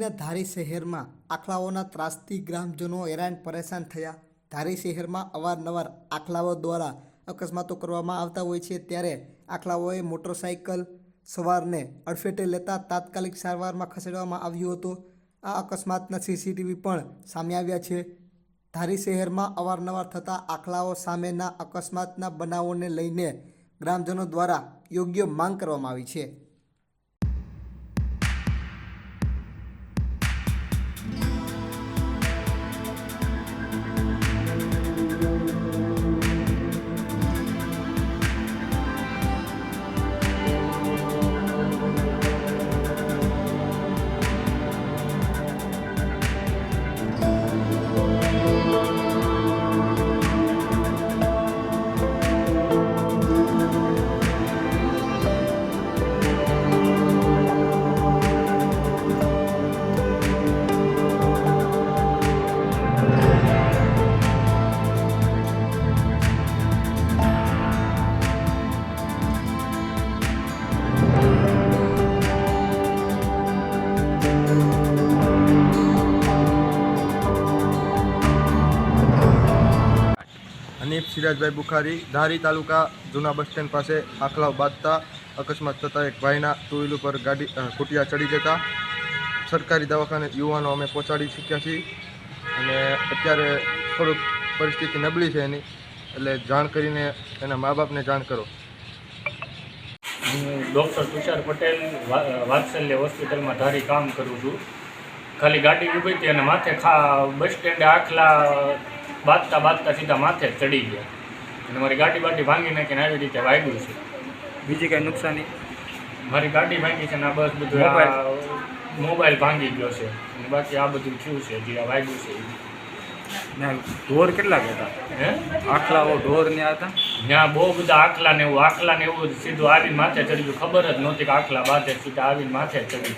અમરેલીના ધારી શહેરમાં આખલાઓના ત્રાસથી ગ્રામજનો હેરાન પરેશાન થયા। ધારી શહેરમાં અવારનવાર આખલાઓ દ્વારા અકસ્માતો કરવામાં આવતા હોય છે, ત્યારે આખલાઓએ મોટરસાઇકલ સવારને અડફેટે લેતા તાત્કાલિક સારવારમાં ખસેડવામાં આવ્યો હતો। આ અકસ્માતના સીસીટીવી પણ સામે આવ્યા છે। ધારી શહેરમાં અવારનવાર થતા આખલાઓ સામેના અકસ્માતના બનાવોને લઈને ગ્રામજનો દ્વારા યોગ્ય માંગ કરવામાં આવી છે। હનીફ સિરાજભાઈ બુખારી, ધારી તાલુકા જૂના બસ સ્ટેન્ડ પાસે આખલાઓ બાંધતા અકસ્માત થતાં એક ભાઈના ટુ વ્હીલ ઉપર ગાડી ખૂટિયા ચડી જતા સરકારી દવાખાને યુવાનો અમે પહોંચાડી શક્યા છીએ અને અત્યારે થોડુંક પરિસ્થિતિ નબળી છે એની, એટલે જાણ કરીને એના મા બાપને જાણ કરો। હું ડૉક્ટર તુષાર પટેલ વાત્સલ્ય હોસ્પિટલમાં ધારી કામ કરું છું। ખાલી ગાડી ઊભી હતી અને માથે બસ સ્ટેન્ડે આખલા બાંધતા સીધા માથે ચડી ગયા અને મારી ગાડી ભાંગી નાખીને આવી રીતે વાગ્યું છે। બીજી કંઈ નુકસાની? મારી ગાડી ભાંગી છે ને આ બસ બધું મોબાઈલ ભાંગી ગયો છે અને બાકી આ બધું થયું છે જે વાગ્યું છે। ઢોર કેટલા હતા? આખલાઓ ઢોર ત્યાં હતા? ત્યાં બહુ બધા આખલા ને એવું સીધું આવીને માથે ચડી ગયું, ખબર જ નહોતી કે આખલા બાંધે, સીધા આવીને માથે ચડી।